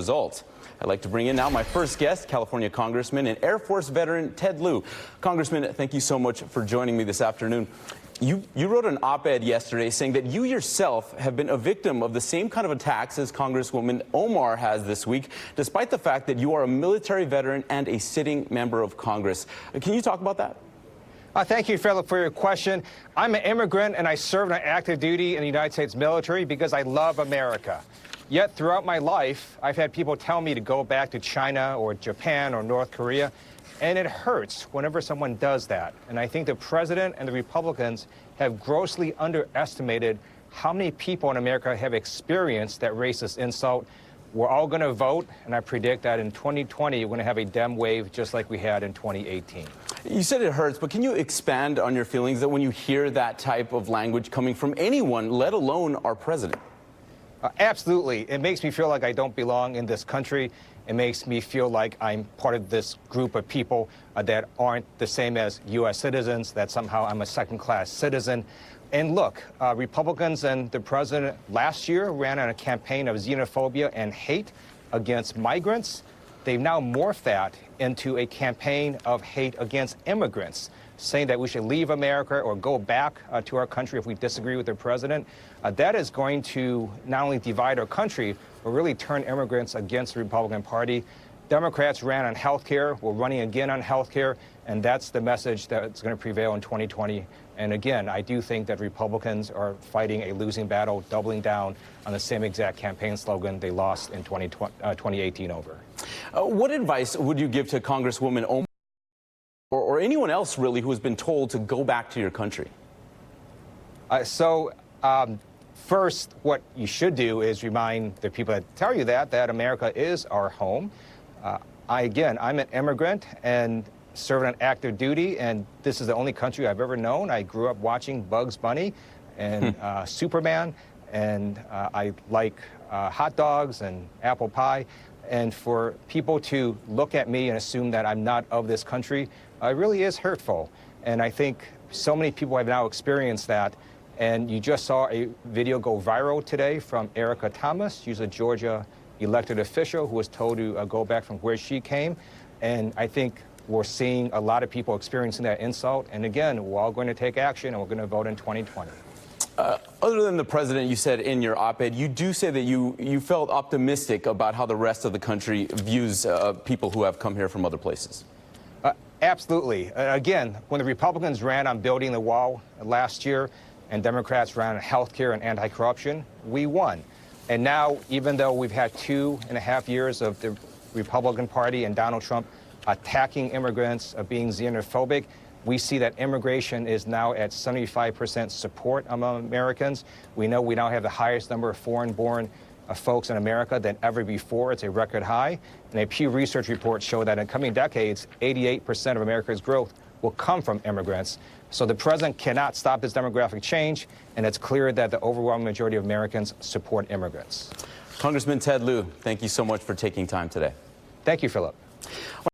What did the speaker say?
Results. I'd like to bring in now my first guest, California Congressman and Air Force veteran Ted Lieu. Congressman, thank you so much for joining me this afternoon. You wrote an op-ed yesterday saying that you yourself have been a victim of the same kind of attacks as Congresswoman Omar has this week, despite the fact that you are a military veteran and a sitting member of Congress. Can you talk about that? Thank you, Philip, for your question. I'm an immigrant and I served on active duty in the United States military because I love America. Yet throughout my life, I've had people tell me to go back to China or Japan or North Korea, and it hurts whenever someone does that. And I think the president and the Republicans have grossly underestimated how many people in America have experienced that racist insult. We're all going to vote, and I predict that in 2020, we're going to have a Dem wave just like we had in 2018. You said it hurts, but can you expand on your feelings that when you hear that type of language coming from anyone, let alone our president? Absolutely. It makes me feel like I don't belong in this country. It makes me feel like I'm part of this group of people that aren't the same as U.S. citizens, that somehow I'm a second-class citizen. And look, Republicans and the president last year ran on a campaign of xenophobia and hate against migrants. They've now morphed that into a campaign of hate against immigrants, saying that we should leave America or go back to our country if we disagree with the president. That is going to not only divide our country, but really turn immigrants against the Republican Party. Democrats ran on health care. We're running again on health care. And that's the message that's going to prevail in 2020. And again, I do think that Republicans are fighting a losing battle, doubling down on the same exact campaign slogan they lost in 2018 over. What advice would you give to Congresswoman Omar or anyone else really who has been told to go back to your country? First, what you should do is remind the people that tell you that America is our home. I'm an immigrant and served on active duty, and this is the only country I've ever known. I grew up watching Bugs Bunny and Superman, and I like hot dogs and apple pie. And for people to look at me and assume that I'm not of this country really is hurtful. And I think so many people have now experienced that. And you just saw a video go viral today from Erica Thomas. She's a Georgia elected official who was told to go back from where she came. And I think we're seeing a lot of people experiencing that insult. And again, we're all going to take action, and we're going to vote in 2020. Other than the president, you said in your op-ed, you do say that you felt optimistic about how the rest of the country views people who have come here from other places. Absolutely. Again, when the Republicans ran on building the wall last year and Democrats ran on health care and anti-corruption, we won. And now, even though we've had 2.5 years of the Republican Party and Donald Trump attacking immigrants, being xenophobic, we see that immigration is now at 75% support among Americans. We know we now have the highest number of foreign-born folks in America than ever before. It's a record high. And a Pew Research report showed that in coming decades, 88% of America's growth will come from immigrants. So the president cannot stop this demographic change, and it's clear that the overwhelming majority of Americans support immigrants. Congressman Ted Lieu, thank you so much for taking time today. Thank you, Philip.